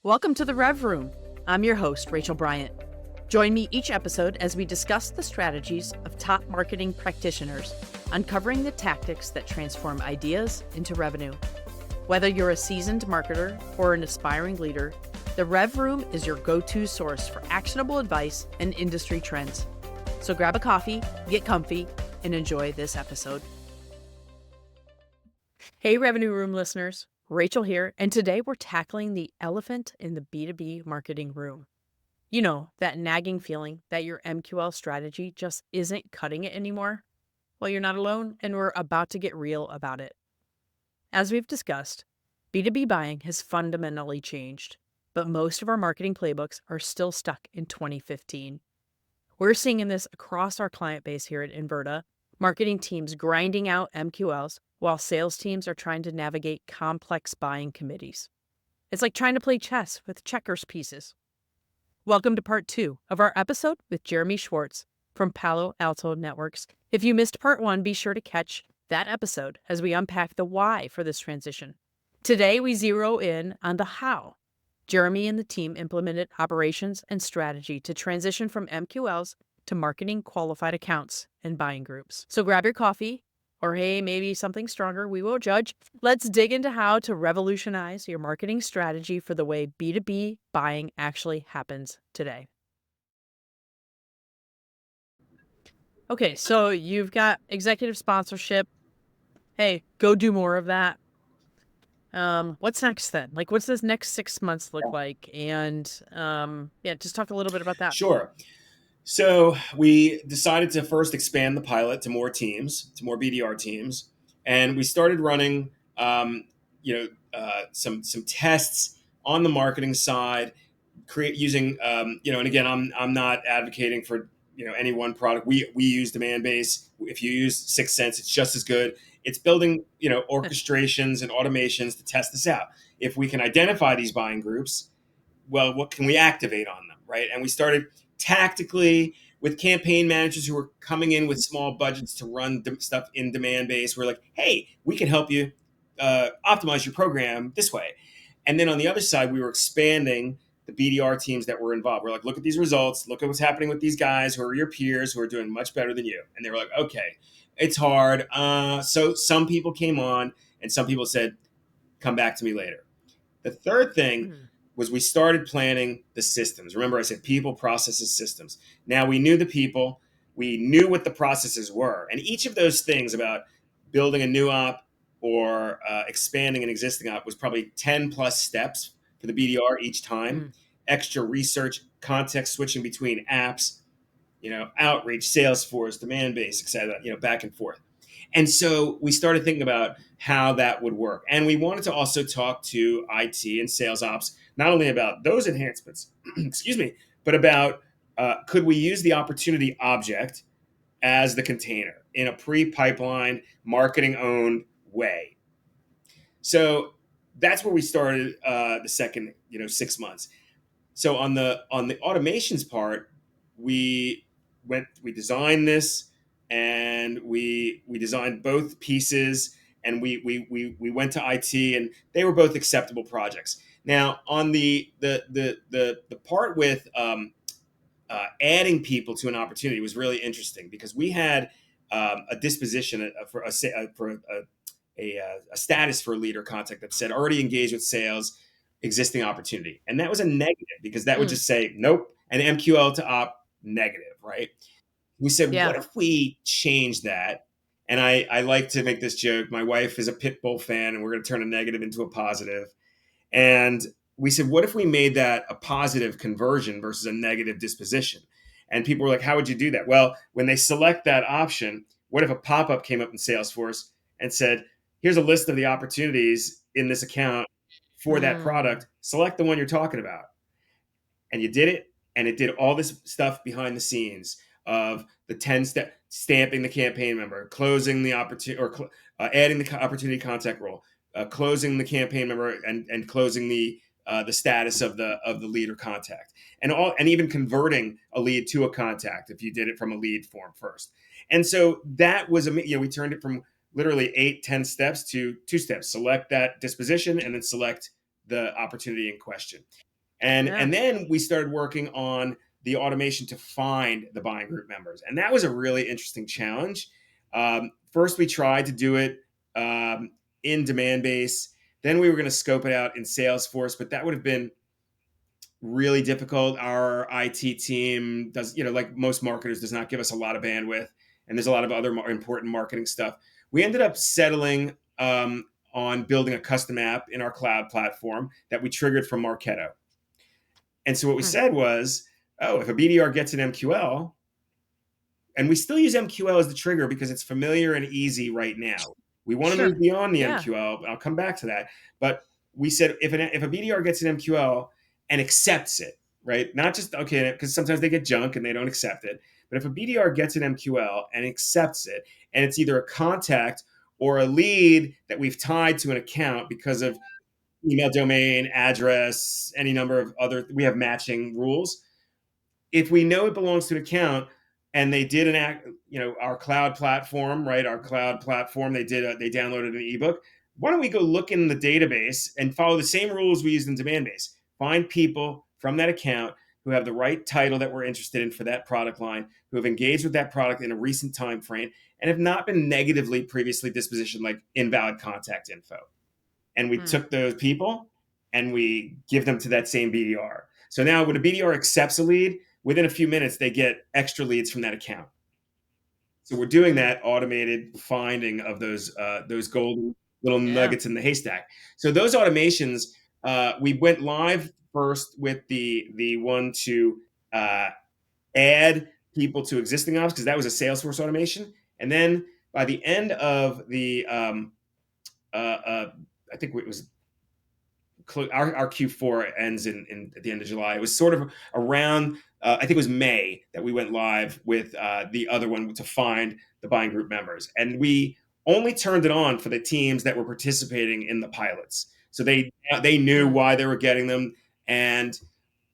Welcome to the RevRoom. I'm your host, Rachel Bryant. Join me each episode as we discuss the strategies of top marketing practitioners, uncovering the tactics that transform ideas into revenue. Whether you're a seasoned marketer or an aspiring leader, the RevRoom is your go-to source for actionable advice and industry trends. So grab a coffee, get comfy, and enjoy this episode. Hey, Revenue Room listeners. Rachel here, and today we're tackling the elephant in the B2B marketing room. You know, that nagging feeling that your MQL strategy just isn't cutting it anymore? Well, you're not alone, and we're about to get real about it. As we've discussed, B2B buying has fundamentally changed, but most of our marketing playbooks are still stuck in 2015. We're seeing this across our client base here at Inverta, marketing teams grinding out MQLs while sales teams are trying to navigate complex buying committees. It's like trying to play chess with checkers pieces. Welcome to part 2 of our episode with Jeremy Schwartz from Palo Alto Networks. If you missed part 1, be sure to catch that episode as we unpack the why for this transition. Today, we zero in on the how. Jeremy and the team implemented operations and strategy to transition from MQLs to marketing qualified accounts and buying groups. So grab your coffee, or hey, maybe something stronger, we won't judge. Let's dig into how to revolutionize your marketing strategy for the way B2B buying actually happens today. Okay, so you've got executive sponsorship. Hey, go do more of that. What's next then? Like, what's this next 6 months look like? And just talk a little bit about that. Sure. So we decided to first expand the pilot to more teams, to more BDR teams, and we started running, some tests on the marketing side, using, and again, I'm not advocating for any one product. We use demand base. If you use 6 Sense, it's just as good. It's building orchestrations and automations to test this out. If we can identify these buying groups, well, what can we activate on them, right? And we started tactically with campaign managers who were coming in with small budgets to run stuff in demand base. We're like, hey, we can help you optimize your program this way. And then on the other side, we were expanding the BDR teams that were involved. We're like, look at these results. Look at what's happening with these guys who are your peers who are doing much better than you. And they were like, okay, it's hard. So some people came on and some people said, come back to me later. The third thing was we started planning the systems. Remember, I said people, processes, systems. Now we knew the people, we knew what the processes were. And each of those things about building a new op or expanding an existing op was probably 10 plus steps for the BDR each time. Extra research, context switching between apps, outreach, Salesforce, demand base, et cetera, back and forth. And so we started thinking about how that would work. And we wanted to also talk to IT and sales ops, not only about those enhancements, but about could we use the opportunity object as the container in a pre-pipeline, marketing-owned way. So that's where we started the second 6 months. So on the automations part, we designed this. And we designed both pieces, and we went to IT, and they were both acceptable projects. Now, on the part with adding people to an opportunity was really interesting because we had a disposition for a status for a leader contact that said already engaged with sales, existing opportunity, and that was a negative because that would just say nope, an MQL to op negative, right? We said, what if we change that? And I like to make this joke. My wife is a pit bull fan, and we're going to turn a negative into a positive. And we said, what if we made that a positive conversion versus a negative disposition? And people were like, how would you do that? Well, when they select that option, what if a pop-up came up in Salesforce and said, here's a list of the opportunities in this account for that product. Select the one you're talking about. And you did it. And it did all this stuff behind the scenes of the 10-step stamping the campaign member, closing the opportunity, or adding the opportunity contact role, closing the campaign member, and closing the status of the lead or contact, and even converting a lead to a contact if you did it from a lead form first. And so that was we turned it from literally 8-10 steps to 2 steps. Select that disposition and then select the opportunity in question. Yeah. And then we started working on the automation to find the buying group members, and that was a really interesting challenge. First, we tried to do it um, in demand base. Then we were going to scope it out in Salesforce, but that would have been really difficult. Our IT team does, like most marketers, does not give us a lot of bandwidth, and there's a lot of other important marketing stuff. We ended up settling on building a custom app in our cloud platform that we triggered from Marketo. And so what we Hmm. said was, oh, if a BDR gets an MQL, and we still use MQL as the trigger because it's familiar and easy right now. We want to move Sure. beyond the Yeah. MQL. I'll come back to that. But we said if a BDR gets an MQL and accepts it, right? Not just, okay, because sometimes they get junk and they don't accept it. But if a BDR gets an MQL and accepts it, and it's either a contact or a lead that we've tied to an account because of email domain, address, any number of other, we have matching rules. If we know it belongs to an account and they did an act, our cloud platform, right? Our cloud platform, they downloaded an ebook. Why don't we go look in the database and follow the same rules we used in demand base? Find people from that account who have the right title that we're interested in for that product line, who have engaged with that product in a recent time frame, and have not been negatively previously dispositioned, like invalid contact info. And we Hmm. took those people and we give them to that same BDR. So now when a BDR accepts a lead, within a few minutes, they get extra leads from that account. So we're doing Hmm. that automated finding of those golden little Yeah. nuggets in the haystack. So those automations, we went live first with the one to uh, add people to existing ops, because that was a Salesforce automation, and then by the end of the I think it was our Q4 ends in at the end of July. It was sort of around, I think it was May, that we went live with the other one to find the buying group members, and we only turned it on for the teams that were participating in the pilots. So they knew Hmm. why they were getting them, and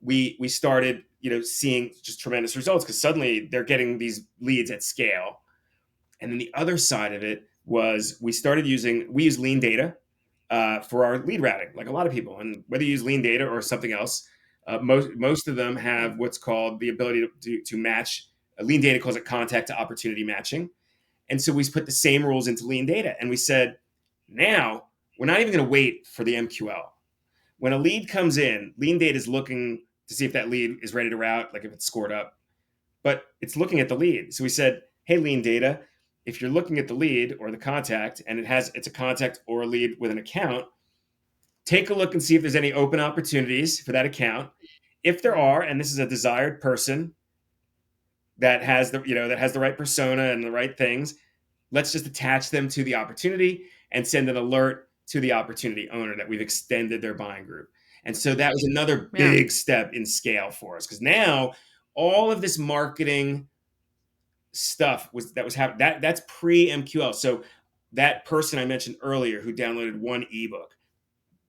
we started seeing just tremendous results because suddenly they're getting these leads at scale. And then the other side of it was we use lean data for our lead routing, like a lot of people. And whether you use lean data or something else, most of them Hmm. have what's called the ability to match. Lean data calls it contact to opportunity matching. And so we put the same rules into lean data, and we said, now we're not even going to wait for the MQL. When a lead comes in, lean data is looking to see if that lead is ready to route, like if it's scored up, but it's looking at the lead. So we said, hey, lean data, if you're looking at the lead or the contact and it's a contact or a lead with an account, take a look and see if there's any open opportunities for that account. If there Hmm. are, and this is a desired person that has the right persona and the right things, let's just attach them to the opportunity and send an alert to the opportunity owner that we've extended their buying group. And so that was another Yeah. big step in scale for us, because now all of this marketing stuff was happening. That's pre MQL. So that person I mentioned earlier who downloaded one ebook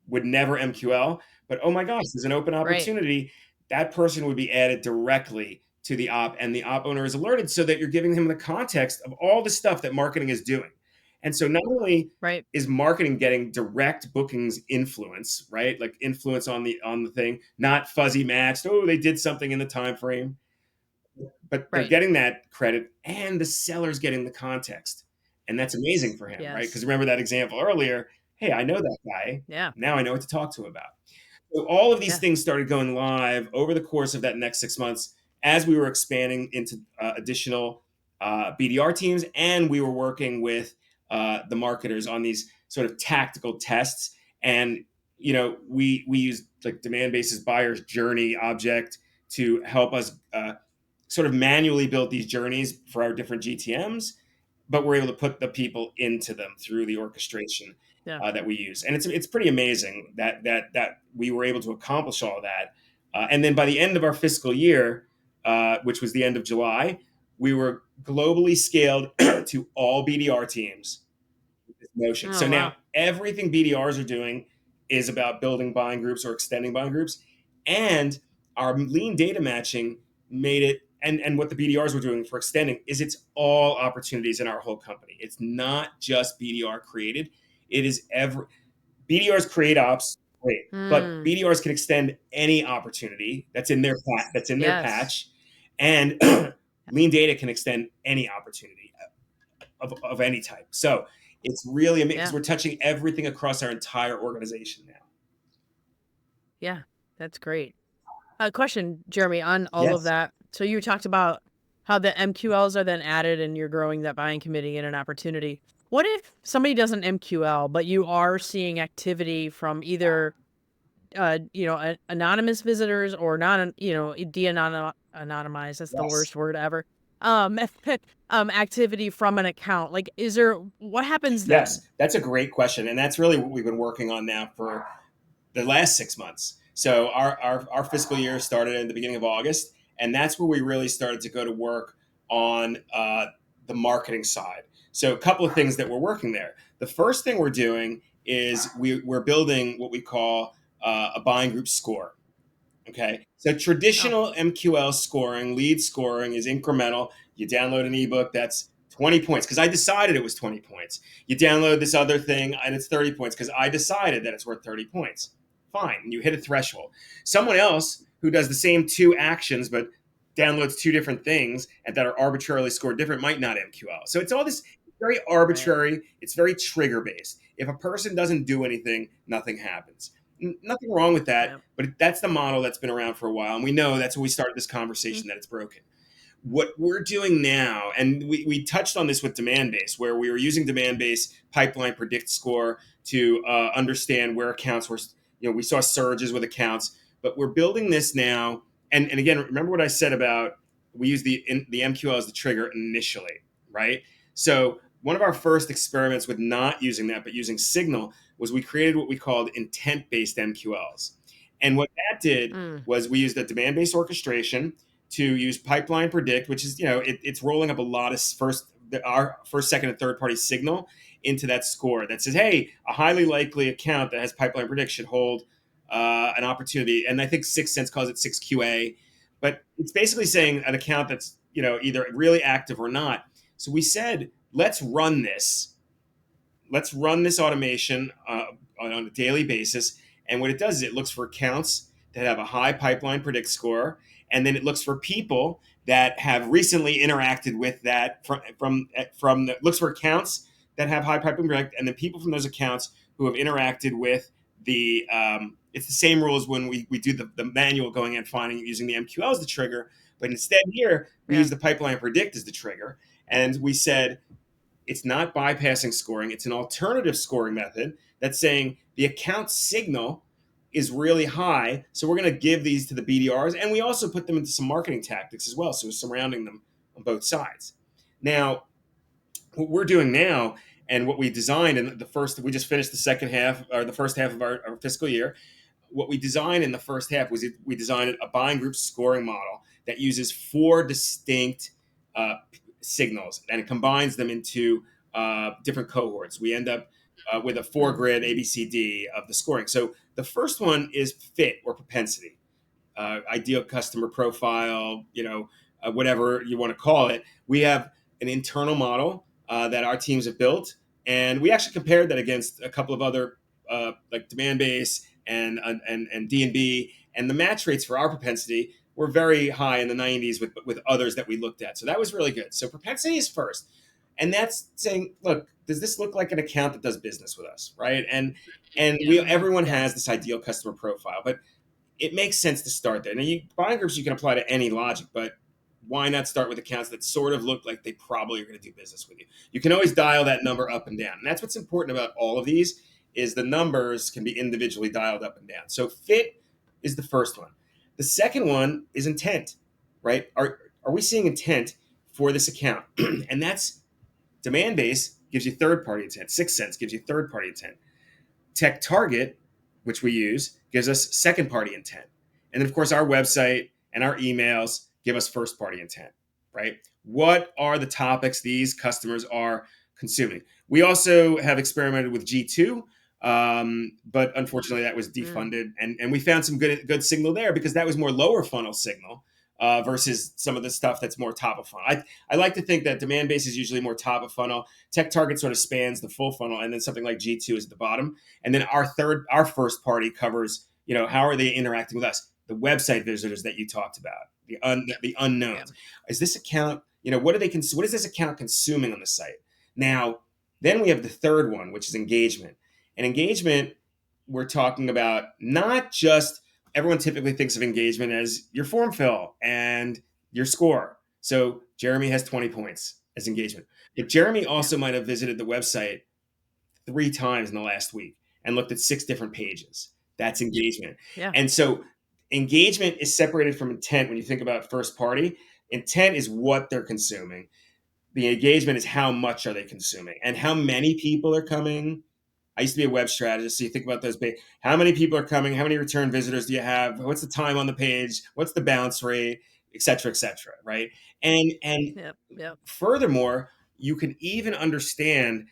would never MQL, but oh my gosh, there's an open Right. opportunity. That person would be added directly to the op, and the op owner is alerted so that you're giving him the context of all the stuff that marketing is doing. And so not only Right. is marketing getting direct bookings influence, right? Like influence on the thing, not fuzzy matched. Oh, they did something in the time frame, but they're Right. getting that credit and the seller's getting the context. And that's amazing for him, right? Because Yes. remember that example earlier. Hey, I know that guy. Yeah. Now I know what to talk to him about. So all of these Yeah. things started going live over the course of that next 6 months as we were expanding into additional BDR teams, and we were working with the marketers on these sort of tactical tests. And we use like demand basis buyer's journey object to help us sort of manually build these journeys for our different GTMs, but we're able to put the people into them through the orchestration Yeah. that we use, and it's pretty amazing that we were able to accomplish all of that. And then by the end of our fiscal year, which was the end of July, we were globally scaled to all BDR teams motion. Oh, So now wow. everything BDRs are doing is about building buying groups or extending buying groups. And our lean data matching made it, and what the BDRs were doing for extending is it's all opportunities in our whole company. It's not just BDR created. It is every BDRs create ops. Great. But Mm, BDRs can extend any opportunity that's in their yes. patch, and lean data can extend any opportunity of any type. So it's really amazing because Yeah. we're touching everything across our entire organization now. Yeah. That's great. Question, Jeremy, on all of Yes. that. So you talked about how the MQLs are then added and you're growing that buying committee and an opportunity. What if somebody does an MQL, but you are seeing activity from either anonymous visitors or not, de-anonymized, that's the Yes. worst word ever. Um, activity from an account. Like, what happens then? Yes. That's a great question, and that's really what we've been working on now for the last 6 months. So our fiscal year started in the beginning of August, and that's where we really started to go to work on the marketing side. So a couple of things that we're working there. The first thing we're doing is we're building what we call a buying group score. Okay. So Oh, traditional MQL scoring, lead scoring is incremental. You download an ebook that's 20 points because I decided it was 20 points. You download this other thing and it's 30 points because I decided that it's worth 30 points. Fine. You hit a threshold. Someone else who does the same two actions but downloads two different things and that are arbitrarily scored different might not MQL. So it's all this very right. arbitrary, it's very trigger based. If a person doesn't do anything, nothing happens. Nothing wrong with that, Yeah. but that's the model that's been around for a while. And we know that's when we started this Mm, conversation that it's broken. What we're doing now, and we touched on this with demand base, where we were using demand base pipeline predict score to understand where accounts were, we saw surges with accounts, but we're building this now. And again, remember what I said about we use the MQL as the trigger initially, right? So one of our first experiments with not using that, but using signal was we created what we called intent based MQLs. And what that did mm, was we used a demand based orchestration to use pipeline predict, which is it's rolling up a lot of our first, second, and third party signal into that score that says, hey, a highly likely account that has pipeline predict should hold an opportunity. And I think 6sense calls it 6QA, but it's basically saying an account that's either really active or not. So we said, let's run this automation on a daily basis. And what it does is it looks for accounts that have a high pipeline predict score, and then it looks for people that have recently interacted with that looks for accounts that have high pipeline predict, and then people from those accounts who have interacted with the. It's the same rules when we do the manual going and finding using the MQL as the trigger, but instead here we yeah. use the pipeline predict as the trigger, and we said it's not bypassing scoring. It's an alternative scoring method that's saying the account signal is really high. So we're going to give these to the BDRs. And we also put them into some marketing tactics as well. So we're surrounding them on both sides. Now, what we're doing now and what we designed in we just finished the second half or the first half of our fiscal year. What we designed in the first half was we designed a buying group scoring model that uses four distinct uh, signals and it combines them into different cohorts. We end up with a four Mm, grid ABCD of the scoring. So the first one is fit or propensity, ideal customer profile, whatever you want to call it. We have an internal model that our teams have built, and we actually compared that against a couple of other like demand base and D&B, and the match rates for our propensity were very high in the 90s with others that we looked at. So that was really good. So propensity is first, and that's saying, look, does this look like an account that does business with us, right? And we mhm, everyone yeah. has this ideal customer profile, but it makes sense to start there. Now, buying groups you can apply to any logic, but why not start with accounts that sort of look like they probably are going to do business with you? You can always dial that number up and down, and that's what's important about all of these is the numbers can be individually dialed up and down. So fit is the first one. The second one is intent, right? Are we seeing intent for this account? And that's demand base gives you third party intent. 6sense gives you third party intent. Tech Target, which we use, gives us second party intent. And then, of course, our website and our emails give us first party intent, right? What are the topics these customers are consuming? We also have experimented with G2, but unfortunately that was Mm, defunded. And we found some good signal there because that was more lower funnel signal. versus some of the stuff that's more top of funnel. I like to think that demand base is usually more top of funnel. Tech target sort of spans the full funnel, and then something like G2 is at the bottom. And then our first party covers, how are they interacting with us? The website visitors that you talked about, the Yeah. unknowns. Is this account, what is this account consuming on the site? Now, then we have the third one, which is engagement. And engagement, we're talking about not just, everyone typically thinks of engagement as your form fill and your score. So Jeremy has 20 points as engagement. But Jeremy Yeah. also might have visited the website 3 times in the last week and looked at 6 different pages. That's engagement. Yeah. And so engagement is separated from intent when you think about first party. Intent is what they're consuming. The engagement is how much are they consuming and how many people are coming. I used to be a web strategist, so you think about those. How many people are coming? How many return visitors do you have? What's the time on the page? What's the bounce rate? Et cetera, et cetera. Right? And Yep. Yep. furthermore, you can even understand,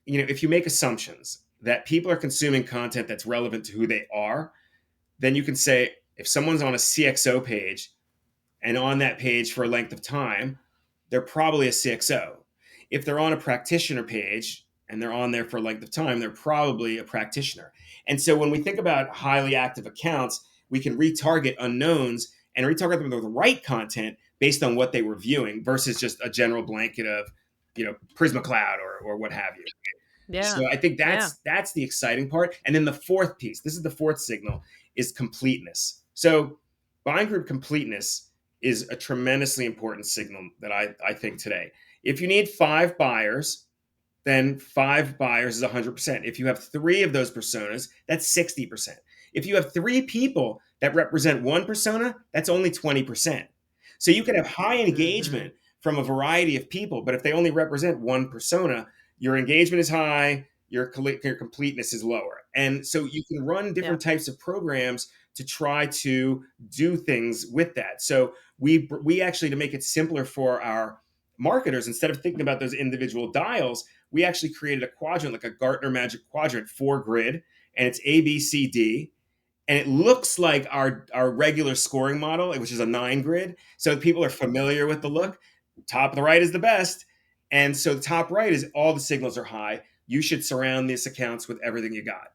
if you make assumptions that people are consuming content that's relevant to who they are, then you can say if someone's on a CXO page and on that page for a length of time, they're probably a CXO. If they're on a practitioner page and they're on there for a length of time, they're probably a practitioner. And so when we think about highly active accounts, we can retarget unknowns and retarget them with the right content based on what they were viewing versus just a general blanket of, Prisma Cloud or what have you. Yeah. So I think Yeah. that's the exciting part. And then the fourth piece, this is the fourth signal, is completeness. So buying group completeness is a tremendously important signal that I think today. If you need 5 buyers, then 5 buyers is 100%. If you have 3 of those personas, that's 60%. If you have 3 people that represent one persona, that's only 20%. So you can have high Mm-hmm. engagement from a variety of people, but if they only represent one persona, your engagement is high, your completeness is lower. And so you can run Yeah. different types of programs to try to do things with that. So we actually, to make it simpler for our marketers, instead of thinking about those individual dials, we actually created a quadrant, like a Gartner Magic Quadrant, 4 grid, and it's A, B, C, D, and it looks like our regular scoring model, which is a 9 grid. So people are familiar with the Mm-hmm. look. Top of the right is the best, and so the top right is all the signals are high. You should surround these accounts with everything you got.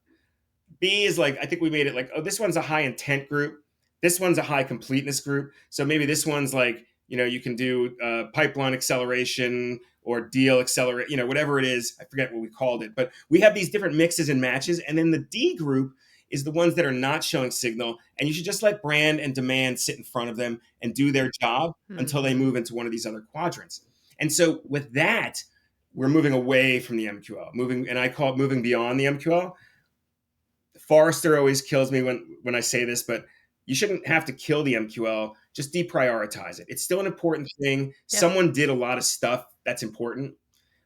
B is like, I think we made it like, oh, this one's a high intent group. This one's a high completeness group. So maybe this one's like, you can do pipeline acceleration or deal accelerate, whatever it is. I forget what we called it, but we have these different mixes and matches. And then the D group is the ones that are not showing signal. And you should just let brand and demand sit in front of them and do their job until they Mm-hmm. move into one of these other quadrants. And so with that, we're moving away from the MQL, and I call it moving beyond the MQL. Forrester always kills me when I say this, but you shouldn't have to kill the MQL. Just deprioritize it. It's still an important thing. Yeah. Someone did a lot of stuff that's important,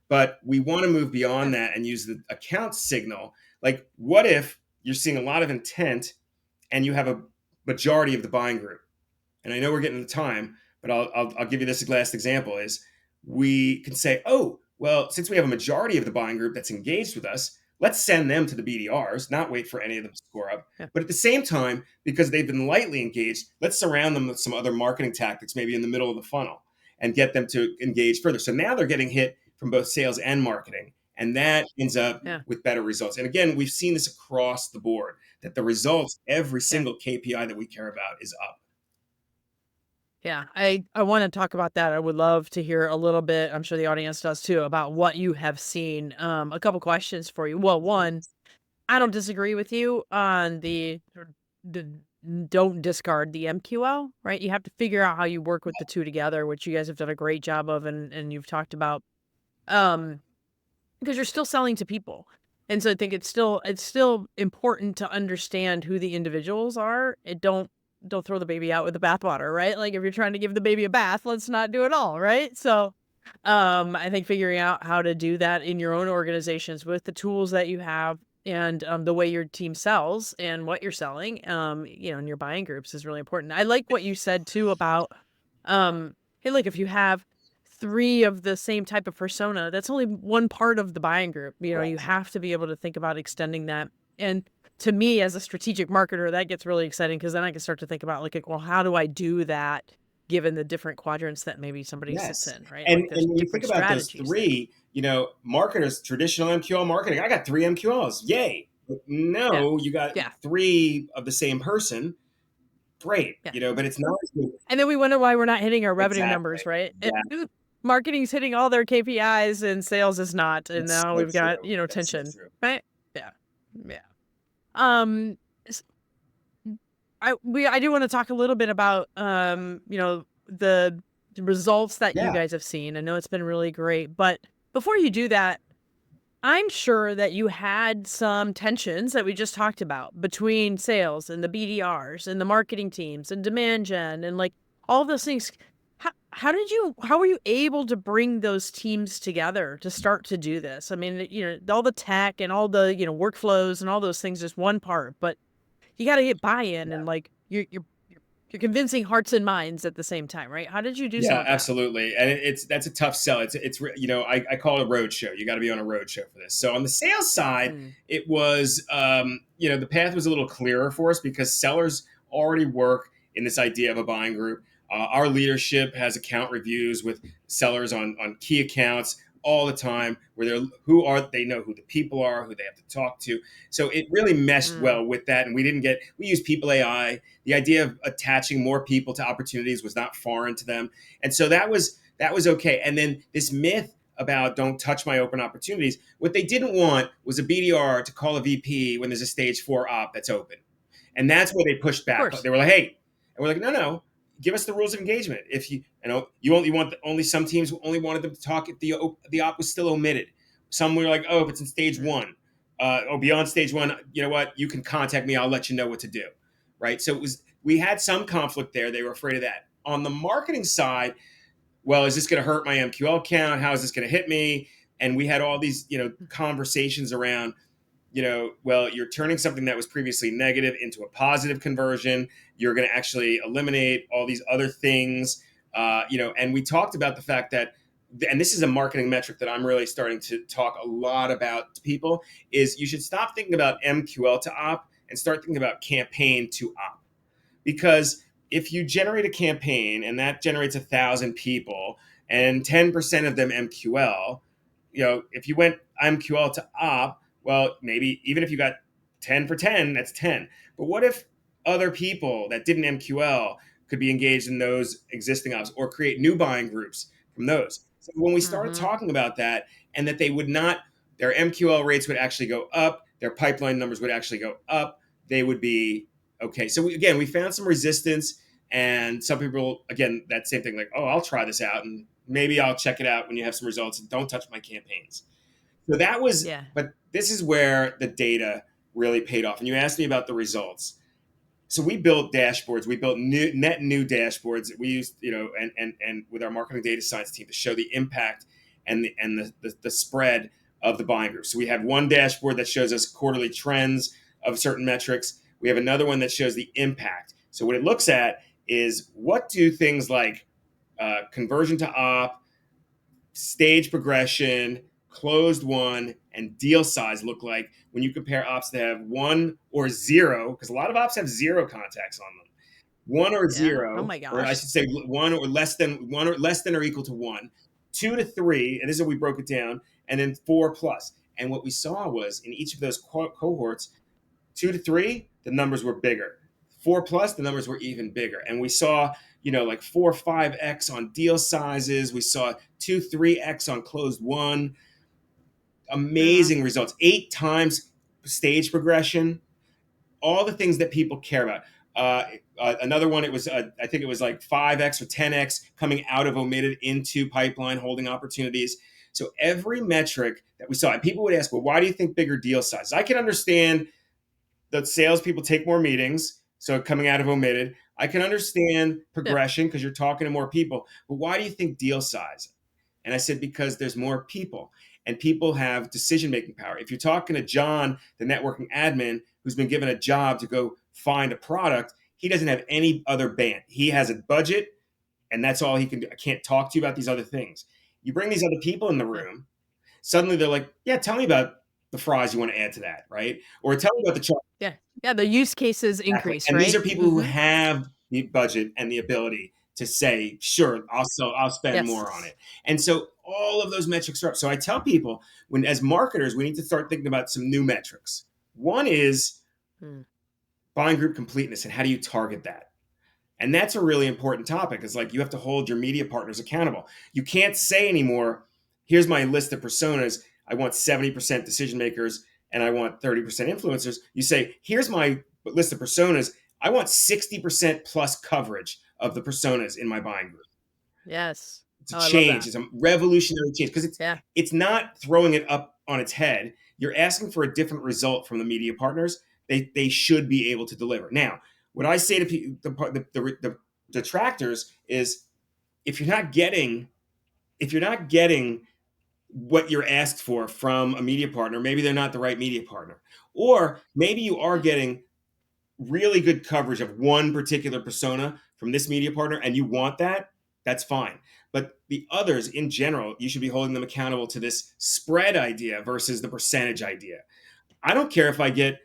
but we want to move Yeah. beyond that and use the account signal. Like, what if you're seeing a lot of intent and you have a majority of the buying group? And I know we're getting to time, but I'll give you this last example is we can say, oh, well, since we have a majority of the buying group that's engaged with us, let's send them to the BDRs, not wait for any of them to score up. Yeah. But at the same time, because they've been lightly engaged, let's surround them with some other marketing tactics, maybe in the middle of the funnel, and get them to engage further. So now they're getting hit from both sales and marketing. And that ends up Yeah. with better results. And again, we've seen this across the board that the results, every Yeah. single KPI that we care about is up. Yeah, I want to talk about that. I would love to hear a little bit. I'm sure the audience does too about what you have seen. A couple questions for you. Well, one, I don't disagree with you on the don't discard the MQL, right? You have to figure out how you work with the two together, which you guys have done a great job of, and you've talked about. Um, because you're still selling to people. And so I think it's still important to understand who the individuals are. Don't throw the baby out with the bathwater, right? Like if you're trying to give the baby a bath, let's not do it all, right? So I think figuring out how to do that in your own organizations with the tools that you have and the way your team sells and what you're selling, in your buying groups is really important. I like what you said too about hey, look, if you have 3 of the same type of persona, that's only one part of the buying group. You Correct. have to be able to think about extending that. And to me, as a strategic marketer, that gets really exciting because then I can start to think about like, well, how do I do that given the different quadrants that maybe somebody sits Yes. in, right? And Like there's when you think different about those strategies there. three, marketers, traditional MQL marketing, I got three MQLs. Yay. But Yeah. no, you got Yeah. three of the same person. Great. Yeah. But it's not as good. And then we wonder why we're not hitting our revenue Exactly. numbers, right? Yeah. Marketing's hitting all their KPIs and sales is not. And That's now so we've got, true. That's so tension, true. right? Yeah. Yeah. Um, s- I do want to talk a little bit about, the results that you Yeah. guys have seen. I know it's been really great, but before you do that, I'm sure that you had some tensions that we just talked about between sales and the BDRs and the marketing teams and demand gen and like all those things. How were you able to bring those teams together to start to do this? I mean, all the tech and all the, workflows and all those things is one part, but you got to get buy-in and like you're convincing hearts and minds at the same time, right? How did you do some Yeah, of that? absolutely, and that's a tough sell. I call it a road show. You got to be on a road show for this. So on the sales side, Mm, it was the path was a little clearer for us because sellers already work in this idea of a buying group. Our leadership has account reviews with sellers on key accounts all the time, where they know who the people are, who they have to talk to. So it really meshed mm, well with that, and we use People AI. The idea of attaching more people to opportunities was not foreign to them, and so that was okay. And then this myth about don't touch my open opportunities. What they didn't want was a BDR to call a VP when there's a stage 4 op that's open. And that's where they pushed of back. course. They were like, hey, and we're like, no, give us the rules of engagement. If you only want only some teams only wanted them to talk if the op was still omitted. Some were like, oh, if it's in stage Mm, one, beyond stage one, you know what? You can contact me. I'll let you know what to do. Right. So we had some conflict there. They were afraid of that. On the marketing side, well, is this going to hurt my MQL count? How is this going to hit me? And we had all these, mm, conversations around, well, you're turning something that was previously negative into a positive conversion. You're going to actually eliminate all these other things, and we talked about the fact that, and this is a marketing metric that I'm really starting to talk a lot about to people, is you should stop thinking about MQL to op and start thinking about campaign to op. Because if you generate a campaign and that generates 1,000 people and 10% of them MQL, if you went MQL to op, well, maybe even if you got 10 for 10, that's 10. But what if other people that didn't MQL could be engaged in those existing ops or create new buying groups from those? So when we started mhm. talking about that, and that they would not, their MQL rates would actually go up, their pipeline numbers would actually go up, they would be okay. So we found some resistance, and some people, again, that same thing, like, oh, I'll try this out and maybe I'll check it out when you have some results, and don't touch my campaigns. So that was, Yeah. but this is where the data really paid off. And you asked me about the results. So we built dashboards. We built net new dashboards that we used, and with our marketing data science team to show the impact and the spread of the buying group. So we have one dashboard that shows us quarterly trends of certain metrics. We have another one that shows the impact. So what it looks at is, what do things like conversion to op, stage progression, closed one, and deal size look like when you compare ops that have one or zero, because a lot of ops have zero contacts on them. One or Yeah. Oh zero, my or I gosh. should say one or less than or equal to one, 2 to 3, and this is how we broke it down, and then 4 plus. And what we saw was in each of those cohorts, 2 to 3, the numbers were bigger. 4 plus, the numbers were even bigger. And we saw, like 4 or 5x on deal sizes. We saw 2 3x on closed one. Oh, wow. Amazing results. 8 times stage progression. All the things that people care about. Another one, it was I think it was like 5x or 10x coming out of omitted into pipeline holding opportunities. So every metric that we saw, and people would ask, well, why do you think bigger deal sizes? I can understand that salespeople take more meetings, so coming out of omitted. I can understand Yeah. progression because you're talking to more people. But why do you think deal size? And I said, because there's more people, and people have decision making power. If you're talking to John, the networking admin, who's been given a job to go find a product, he doesn't have any other band. He has a budget, and that's all he can do. I can't talk to you about these other things. You bring these other people in the Yeah. room, suddenly they're like, yeah, tell me about the fries you want to add to that, right? Or tell me about the Yeah. Yeah. The use cases Exactly. increase, And these right? are people who Mhm. have the budget and the ability to say, sure, I'll spend more on Yes. it. And so all of those metrics are up. So I tell people, when as marketers, we need to start thinking about some new metrics. One is Mm, buying group completeness, and how do you target that? And that's a really important topic. It's like you have to hold your media partners accountable. You can't say anymore, here's my list of personas. I want 70% decision makers and I want 30% influencers. You say, here's my list of personas. I want 60% plus coverage of the personas in my buying group. yes. It's a Oh, I love change. that. It's a revolutionary change because Yeah. it's not throwing it up on its head. You're asking for a different result from the media partners. They should be able to deliver. Now, what I say to people, the detractors is if you're not getting what you're asked for from a media partner, maybe they're not the right media partner, or maybe you are Yeah. getting really good coverage of one particular persona from this media partner and you want that, that's fine. But the others in general, you should be holding them accountable to this spread idea versus the percentage idea. I don't care if I get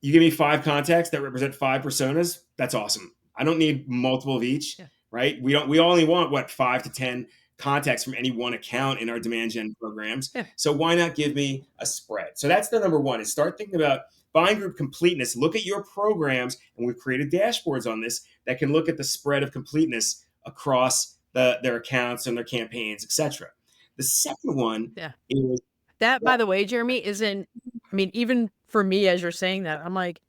you give me 5 contacts that represent 5 personas, that's awesome. I don't need multiple of each, Yeah. right? We only want what 5 to 10 contacts from any one account in our demand gen programs. Yeah. So why not give me a spread? So that's the number one is start thinking about buying group completeness. Look at your programs, and we've created dashboards on this that can look at the spread of completeness across their accounts and their campaigns, etc. The second one Yeah. is That, by the way, Jeremy, isn't, I mean, even for me, as you're saying that, I'm like,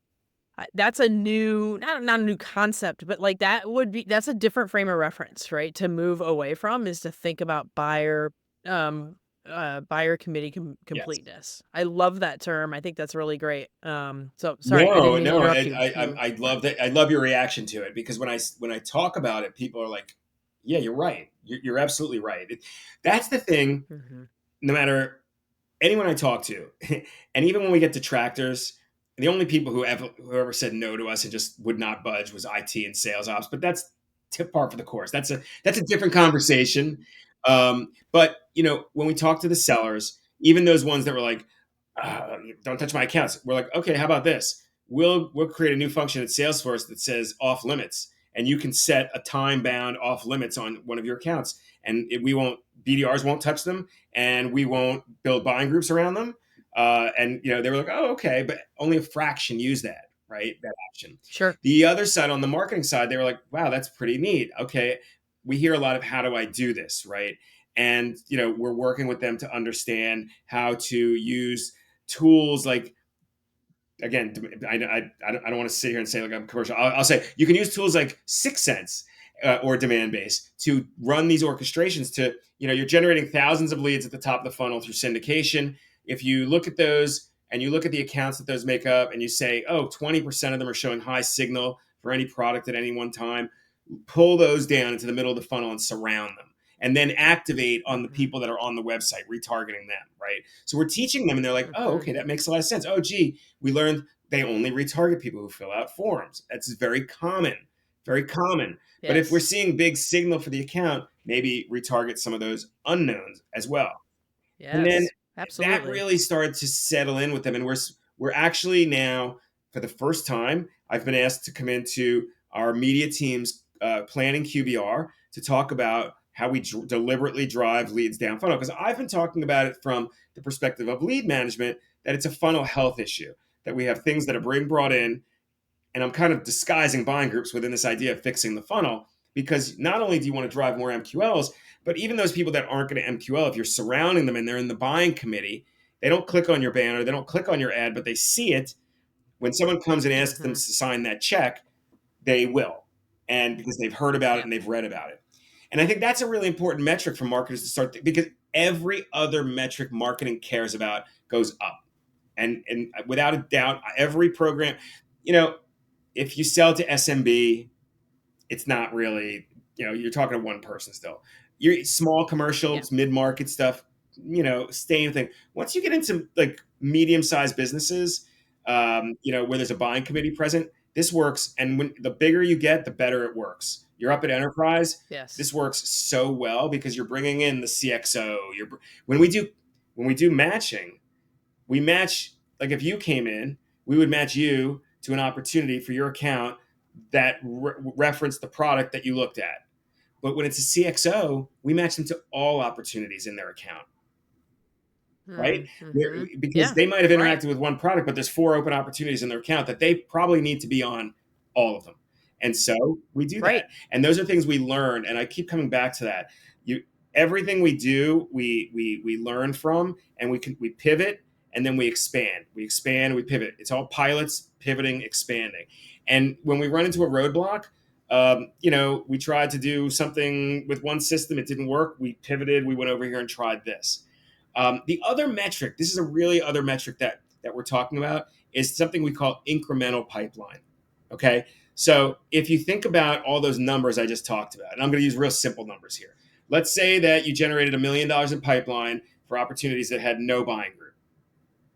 that's a new, not a new concept, but like that's a different frame of reference, right? To move away from is to think about um, buyer committee yes. completeness. I love that term. I think that's really great. So sorry, I didn't No, mean to no, interrupt you. You I were, love that. I love your reaction to it because when I talk about it, people are like, "Yeah, you're right. You're absolutely right." That's the thing. mhm. No matter anyone I talk to, and even when we get detractors, the only people who ever said no to us and just would not budge was IT and sales ops. But that's tip par for the course. That's a different conversation. But when we talk to the sellers, even those ones that were like, "Don't touch my accounts," we're like, "Okay, how about this? We'll create a new function at Salesforce that says off limits, and you can set a time bound off limits on one of your accounts, and we won't BDRs won't touch them, and we won't build buying groups around them." And they were like, "Oh, okay," but only a fraction use that, right? That option. Sure. The other side, on the marketing side, they were like, "Wow, that's pretty neat." Okay, we hear a lot of how do I do this, right? And we're working with them to understand how to use tools like, again, I don't want to sit here and say like I'm commercial. I'll say you can use tools like 6sense or demand base to run these orchestrations to, you're generating thousands of leads at the top of the funnel through syndication. If you look at those and you look at the accounts that those make up and you say, oh, 20% of them are showing high signal for any product at any one time, pull those down into the middle of the funnel and surround them, and then activate on the Hmm. people that are on the website, retargeting them, right? So we're teaching them and they're like, oh, Hmm. okay, that makes a lot of sense. Oh, gee, we learned they only retarget people who fill out forms. That's very common, very common. But if we're Yes. seeing big signal for the account, maybe retarget some of those unknowns as well. And then Yes. that Absolutely. really started to settle in with them. And we're actually now, for the first time, I've been asked to come into our media team's planning QBR to talk about how we deliberately drive leads down funnel. Because I've been talking about it from the perspective of lead management, that it's a funnel health issue, that we have things that are being brought in, and I'm kind of disguising buying groups within this idea of fixing the funnel, because not only do you want to drive more MQLs, but even those people that aren't going to MQL, if you're surrounding them and they're in the buying committee, they don't click on your banner, they don't click on your ad, but they see it. When someone comes and asks them Hmm. to sign that check, they will. And because they've heard about it Yeah. and they've read about it. And I think that's a really important metric for marketers to start, because every other metric marketing cares about goes up. And without a doubt, every program, you know, if you sell to SMB, it's not really, you're talking to one person still. Your small Yeah. commercials, mid-market stuff, stay in the thing. Once you get into like medium-sized businesses, where there's a buying committee present, this works. And when the bigger you get, the better it works. You're up at enterprise. Yes. This works so well because you're bringing in the CXO. When we do when we do matching, we match, like if you came in, we would match you to an opportunity for your account that referenced the product that you looked at. But when it's a CXO, we match them to all opportunities in their account, right? Mm-hmm. Because Yeah. they might have Right. interacted with one product, but there's 4 open opportunities in their account that they probably need to be on all of them. And so we do that. Right. And those are things we learn. And I keep coming back to that. You Everything we do, we learn from, and we pivot, and then we expand. We expand, we pivot. It's all pilots, pivoting, expanding. And when we run into a roadblock, we tried to do something with one system, it didn't work. We pivoted, we went over here and tried this. The other metric, this is a really other metric that we're talking about, is something we call incremental pipeline. Okay, so if you think about all those numbers I just talked about, and I'm going to use real simple numbers here. Let's say that you generated $1 million in pipeline for opportunities that had no buying group,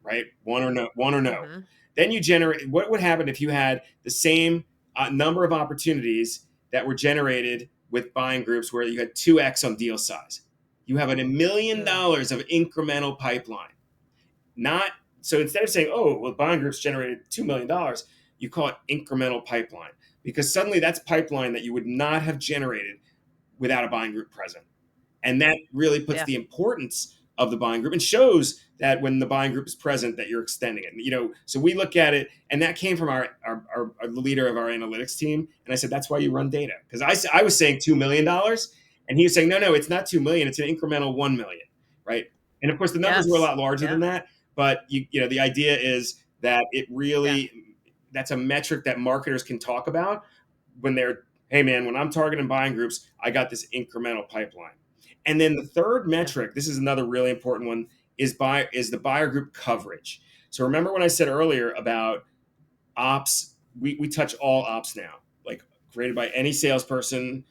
right? One or no, one or no. Mm-hmm. Then you generate. What would happen if you had the same number of opportunities that were generated with buying groups where you had 2x on deal size? You have $1 million Mm. of incremental pipeline. Not so instead of saying, "Oh, well, buying groups generated $2 million," you call it incremental pipeline because suddenly that's pipeline that you would not have generated without a buying group present. And that really puts Yeah. the importance of the buying group and shows that when the buying group is present that you're extending it. So we look at it, and that came from our leader of our analytics team. And I said, that's why you run data. Because I was saying $2 million, and he was saying, no, it's not 2 million, it's an incremental 1 million, right? And of course the numbers were a Yes. lot larger Yeah. than that, but the idea is that it Yeah. really, that's a metric that marketers can talk about when they're, hey man, when I'm targeting buying groups, I got this incremental pipeline. And then the third Yeah. metric, this is another really important one, is the buyer group coverage. So remember when I said earlier about ops, we touch all ops now, like created by any salesperson,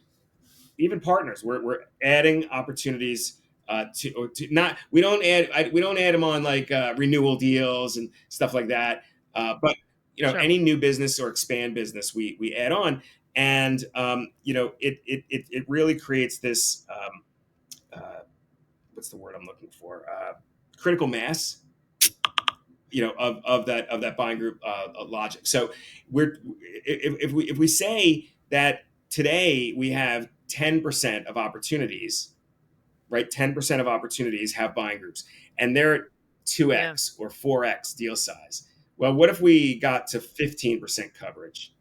even partners. We're adding opportunities to not we don't add them on like renewal deals and stuff like that. But Sure. any new business or expand business we add on, and it really creates this what's the word I'm looking for, critical mass, of that buying group logic. So if we say that today we have 10% of opportunities, right? 10% of opportunities have buying groups, and they're at Yeah. 2x or 4x deal size. Well, what if we got to 15% coverage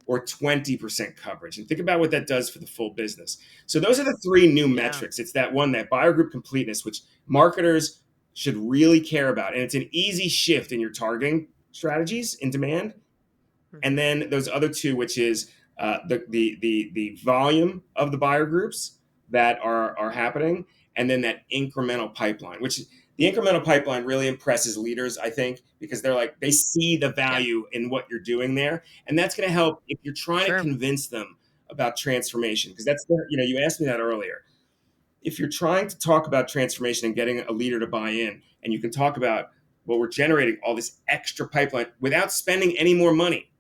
or 20% coverage? And think about what that does for the full business. So those are the 3 new Yeah. metrics. It's that buyer group completeness, which marketers should really care about. And it's an easy shift in your targeting strategies in demand. And Mm-hmm. then those other 2, which is the volume of the buyer groups that are happening, and then that incremental pipeline, which the incremental pipeline really impresses leaders, I think, because they see the Yeah. value in what you're doing there, and that's going to help if you're trying to Sure. convince them about transformation. Because you asked me that earlier. If you're trying to talk about transformation and getting a leader to buy in, and you can talk about, well, we're generating all this extra pipeline without spending any more money.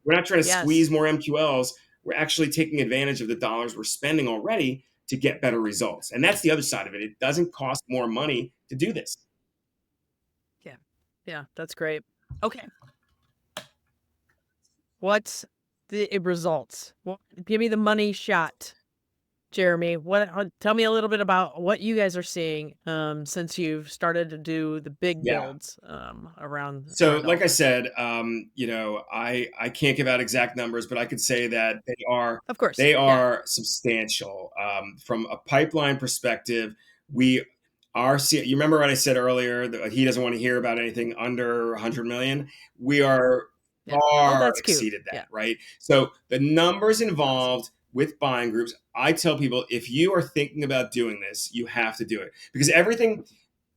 We're not trying to Yes. squeeze more MQLs. We're actually taking advantage of the dollars we're spending already to get better results. And that's the other side of it. It doesn't cost more money to do this. Yeah. Yeah. That's great. Okay. What's the results? Give me the money shot, Jeremy. Tell me a little bit about what you guys are seeing since you've started to do the big Yeah. builds around So, like I Elephant. said, I can't give out exact numbers, but I could say that they are Of course. they Yeah. are substantial. From a pipeline perspective, we are. You remember what I said earlier? That he doesn't want to hear about anything under 100 million. We are Yeah. Oh, far that's cute. exceeded Yeah. that, right? So the numbers Awesome. involved with buying groups, I tell people, if you are thinking about doing this, you have to do it because everything,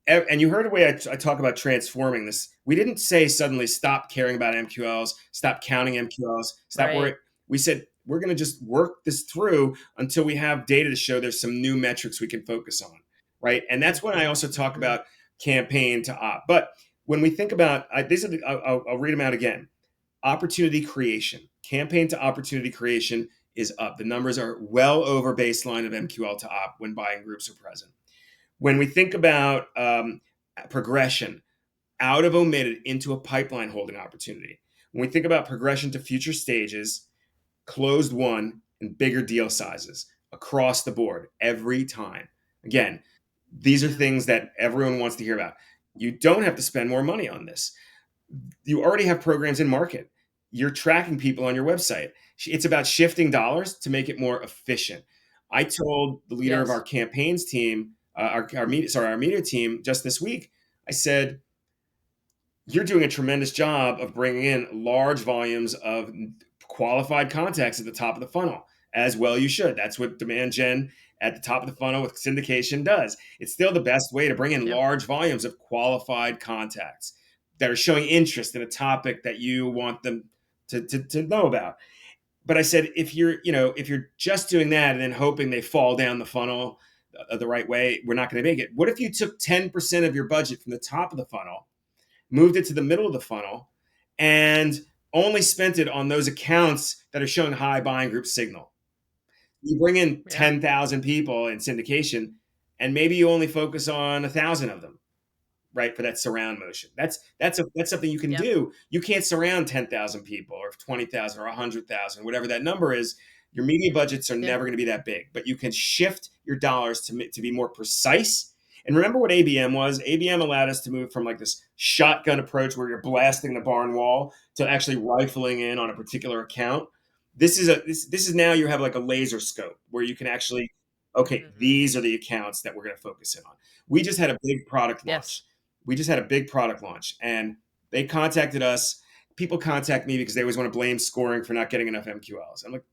and you heard the way I talk about transforming this. We didn't say suddenly stop caring about MQLs, stop counting MQLs, stop Right. worrying. We said we're going to just work this through until we have data to show there's some new metrics we can focus on, right? And that's when I Mm-hmm. also talk Mm-hmm. about campaign to op. But when we think about, I'll read them out again. Opportunity creation, campaign to opportunity creation is up. The numbers are well over baseline of MQL to op when buying groups are present. When we think about progression out of omitted into a pipeline holding opportunity, when we think about progression to future stages, closed won, and bigger deal sizes, across the board every time. Again, these are Yeah. things that everyone wants to hear about. You don't have to spend more money on this. You already have programs in market. You're tracking people on your website. It's about shifting dollars to make it more efficient. I told the leader of our Yes. campaigns team, our media team, just this week. I said, "You're doing a tremendous job of bringing in large volumes of qualified contacts at the top of the funnel, as well you should. That's what demand gen at the top of the funnel with syndication does. It's still the best way to bring in Yep. large volumes of qualified contacts that are showing interest in a topic that you want them to know about." But I said, if you're just doing that and then hoping they fall down the funnel the right way, we're not going to make it. What if you took 10% of your budget from the top of the funnel, moved it to the middle of the funnel, and only spent it on those accounts that are showing high buying group signal? You bring in Yeah. 10,000 people in syndication, and maybe you only focus on 1,000 of them, right? For that surround motion. That's something you can Yep. do. You can't surround 10,000 people or 20,000 or 100,000, whatever that number is. Your media budgets are Yeah. never going to be that big, but you can shift your dollars to be more precise. And remember what ABM was? ABM allowed us to move from like this shotgun approach where you're blasting the barn wall to actually rifling in on a particular account. This is now you have like a laser scope where you can actually, okay, Hmm. these are the accounts that we're going to focus in on. We just had a big product Yes. launch. We just had a big product launch, and they contacted us. People contact me because they always want to blame scoring for not getting enough MQLs. I'm like,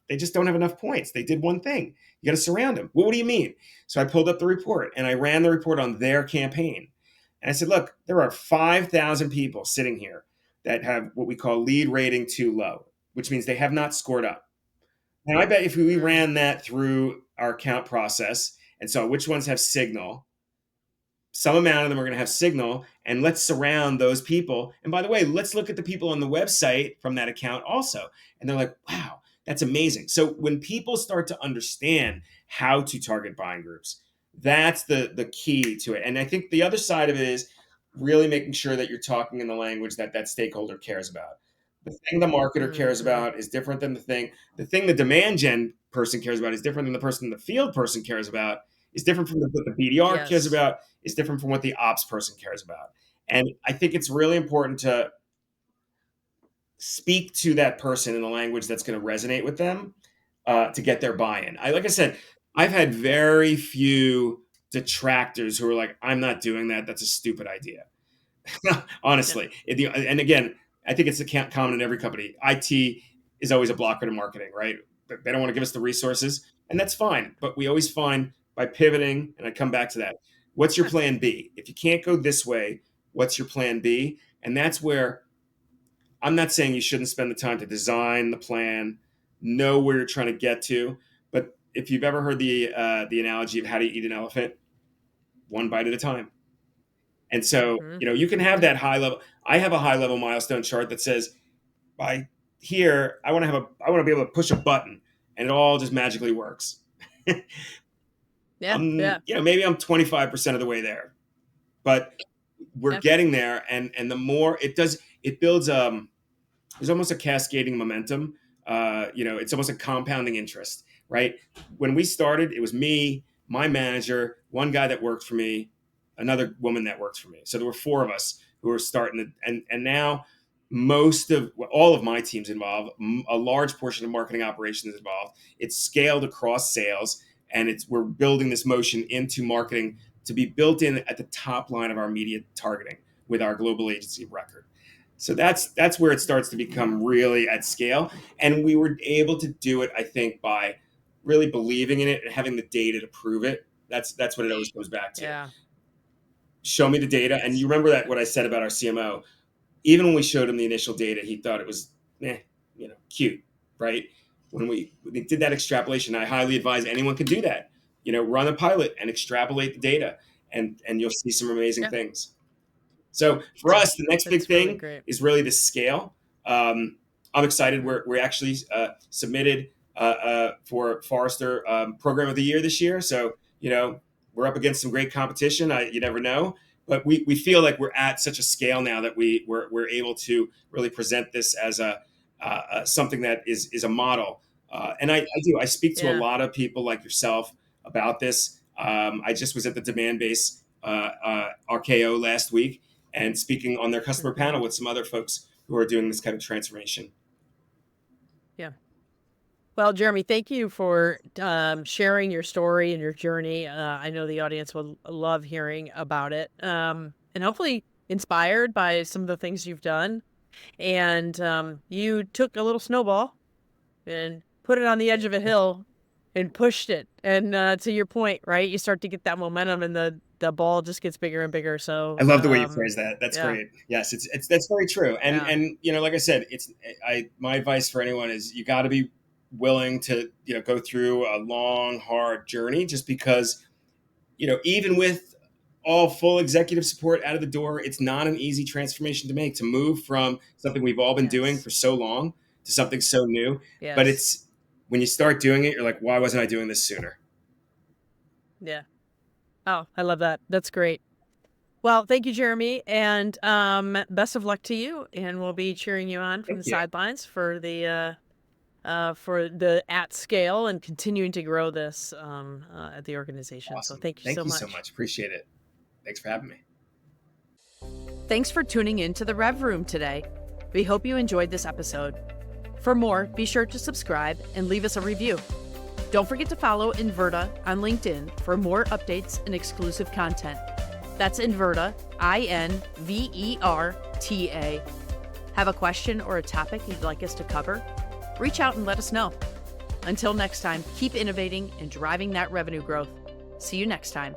they just don't have enough points. They did one thing. You got to surround them. Well, what do you mean? So I pulled up the report and I ran the report on their campaign. And I said, look, there are 5,000 people sitting here that have what we call lead rating too low, which means they have not scored up. And I bet if we Mm. ran that through our count process and saw which ones have signal, some amount of them are going to have signal, and let's surround those people. And by the way, let's look at the people on the website from that account also. And they're like, wow, that's amazing. So when people start to understand how to target buying groups, that's the key to it. And I think the other side of it is really making sure that you're talking in the language that that stakeholder cares about. The thing the marketer cares Hmm. about is different than the thing the demand gen person cares about is different than the person the field person cares about, is different from what the BDR cares Yes. about, is different from what the ops person cares about. And I think it's really important to speak to that person in a language that's going to resonate with them, to get their buy-in. Like I said, I've had very few detractors who are like, "I'm not doing that. That's a stupid idea." Yeah. Honestly, and again, I think it's common in every company. IT is always a blocker to marketing, right? They don't want to give us the resources, and that's fine. But we always find by pivoting, and I come back to that. What's your Yeah. plan B? If you can't go this way, what's your plan B? And that's where I'm not saying you shouldn't spend the time to design the plan, know where you're trying to get to. But if you've ever heard the analogy of how to eat an elephant, one bite at a time. And so, Hmm. you can have Hmm. that high level. I have a high level milestone chart that says by here, I want to be able to push a button and it all just magically works. Yeah. Yeah. Maybe I'm 25% of the way there, but we're Yeah. getting there. And the more it does, it builds, there's almost a cascading momentum. It's almost a compounding interest, right? When we started, it was me, my manager, one guy that worked for me, another woman that worked for me. So there were four of us who were starting to, and now all of my team's involved. A large portion of marketing operations is involved. It's scaled across sales, and we're building this motion into marketing to be built in at the top line of our media targeting with our global agency of record. So that's where it starts to become really at scale. And we were able to do it, I think, by really believing in it and having the data to prove it. That's what it always comes back to. Yeah. Show me the data. And you remember that what I said about our CMO. Even when we showed him the initial data, he thought it was cute, right? When we did that extrapolation, I highly advise anyone can do that. Run a pilot and extrapolate the data, and you'll see some amazing Yeah. things. So for us, the next big It's really thing great. is really the scale. I'm excited. Hmm. We're actually submitted for Forrester Program of the Year this year. So we're up against some great competition. You never know, but we feel like we're at such a scale now that we're able to really present this as a something that is a model And I do. I speak to a Yeah. lot of people like yourself about this. I just was at the Demand Base RKO last week and speaking on their customer Hmm. panel with some other folks who are doing this kind of transformation. Yeah. Well, Jeremy, thank you for sharing your story and your journey. I know the audience will love hearing about it, and hopefully inspired by some of the things you've done. And you took a little snowball and put it on the edge of a hill and pushed it. And to your point, right, you start to get that momentum, and the ball just gets bigger and bigger. I So, love the way you phrase that. That's yeah, great. Yes, it's that's very true. And yeah, and like I said, it's I my advice for anyone is you got to be willing to go through a long, hard journey. Just because even with all full executive support out of the door, it's not an easy transformation to make, to move from something we've all been doing yes, for so long to something so new. But yes, it's when you start doing it, you're like, why wasn't I doing this sooner? yeah. Oh, I love that. That's great. Well, thank you, Jeremy, and best of luck to you. And we'll be cheering you on from Thank the you. sidelines for the at scale and continuing to grow this at the organization. So Awesome. thank you Thank so you so much. much. Appreciate it. Thanks for having me. Thanks for tuning in to the Rev Room today. We hope you enjoyed this episode. For more, be sure to subscribe and leave us a review. Don't forget to follow Inverta on LinkedIn for more updates and exclusive content. That's Inverta, Inverta. Have a question or a topic you'd like us to cover? Reach out and let us know. Until next time, keep innovating and driving that revenue growth. See you next time.